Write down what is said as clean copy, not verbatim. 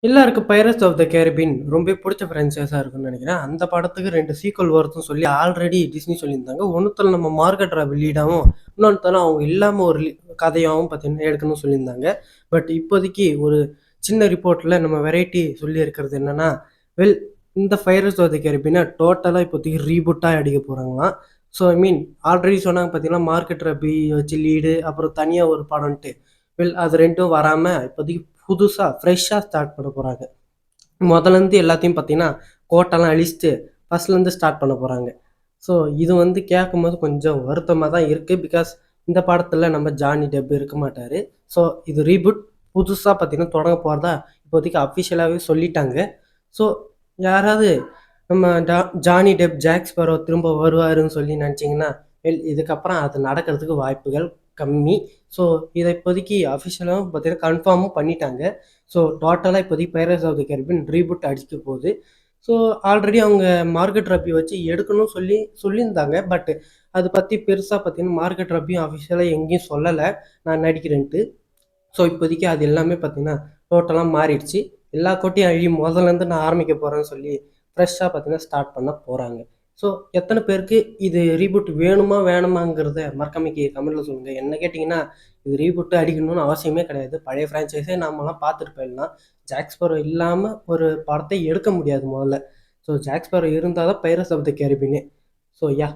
எல்லாருக்கும் pirates of the Caribbean ரொம்ப புடிச்ச ஃப்ரான்ச்சைஸா இருக்கும்னு நெனைக்கிறேன். அந்த படத்துக்கு 2 சீக்வல் வருதுன்னு சொல்லி ஆல்ரெடி டிஸ்னி சொல்லியிருந்தாங்க. ஒண்ணுத்துல நம்ம மார்கரெட் ராபி லீடாவும், இன்னொன்னுத்துல அவங்க இல்லாம ஒரு கதையாவும் பார்த்தீங்கன்னா எடுக்கணும்னு சொல்லியிருந்தாங்க. பட் இப்போதைக்கு ஒரு சின்ன ரிப்போர்ட்ல நம்ம வெரைட்டி சொல்லியிருக்கிறது என்னன்னா, வெல் இந்த பைரட்ஸ் ஆஃப் த கேரிபியன டோட்டலா இப்போதைக்கு ரீபூட்டா அடிக்க போறாங்களாம். ஸோ ஐ மீன் ஆல்ரெடி சொன்னாங்க பார்த்தீங்கன்னா, மார்கரெட் ராபி வச்சு லீடு, அப்புறம் தனியா ஒரு படம்ன்ட்டு. வெல் அது 2ம் வராம இப்போதைக்கு புதுசா ஃப்ரெஷ்ஷா ஸ்டார்ட் பண்ண போறாங்க. மொதலேருந்து எல்லாத்தையும் பார்த்தீங்கன்னா, கோட்டெல்லாம் அழிச்சுட்டு ஃபர்ஸ்ட்லேருந்து ஸ்டார்ட் பண்ண போறாங்க. ஸோ இது வந்து கேட்கும்போது கொஞ்சம் வருத்தமா தான் இருக்கு. பிகாஸ் இந்த படத்துல நம்ம ஜானி டெப் இருக்க மாட்டாரு. ஸோ இது ரீபூட் புதுசா பார்த்தீங்கன்னா தொடங்க போறதா இப்போதைக்கு அஃபிஷியலாவே சொல்லிட்டாங்க. ஸோ யாராவது நம்ம ஜானி டெப், ஜாக் ஸ்பேரோ திரும்ப வருவாருன்னு சொல்லி நெனச்சீங்கன்னா, வெல் இதுக்கப்புறம் அது நடக்கிறதுக்கு வாய்ப்புகள் கம்மி. ஸோ இத இப்போதைக்கு அஃபிஷியலாவும் பார்த்தீங்கன்னா கன்ஃபார்மும் பண்ணிட்டாங்க. ஸோ டோட்டலா இப்போதைக்கு pirates of the Caribbean reboot அடிக்க போகுது. ஸோ ஆல்ரெடி அவங்க மார்கரெட் ராபி வச்சு எடுக்கணும்னு சொல்லியிருந்தாங்க. பட் அது பத்தி பெருசா பார்த்தீங்கன்னா, மார்கரெட் ராபியும் அஃபிஷியலா எங்கேயும் சொல்லல, நான் நடிக்கிறேன்ட்டு. ஸோ இப்போதைக்கு அது எல்லாமே பார்த்தீங்கன்னா, டோட்டலா மாறிடுச்சு. எல்லா கோட்டையும் மொதல்லேருந்து நான் ஆரம்பிக்க போறேன்னு சொல்லி, ஃப்ரெஷ்ஷா பார்த்தீங்கன்னா ஸ்டார்ட் பண்ண போறாங்க. ஸோ எத்தன பேருக்கு இது ரீபூட் வேணுமா? வேணாமாங்கிறத மறக்காம கமெண்ட்ல சொல்லுங்க. என்ன கேட்டீங்கன்னா, இது ரீபூட் அடிக்கணும்னு அவசியமே கிடையாது. பழைய ஃப்ரான்ச்சைஸே நாமலாம் பார்த்துட்டு போயிடலாம். ஜாக் ஸ்பேரோ இல்லாம ஒரு படத்தை எடுக்க முடியாது மொதல்ல. ஸோ ஜாக் ஸ்பேரோ இருந்தா தான் பைரட்ஸ் ஆஃப் த கேரிபியனே. So yeah!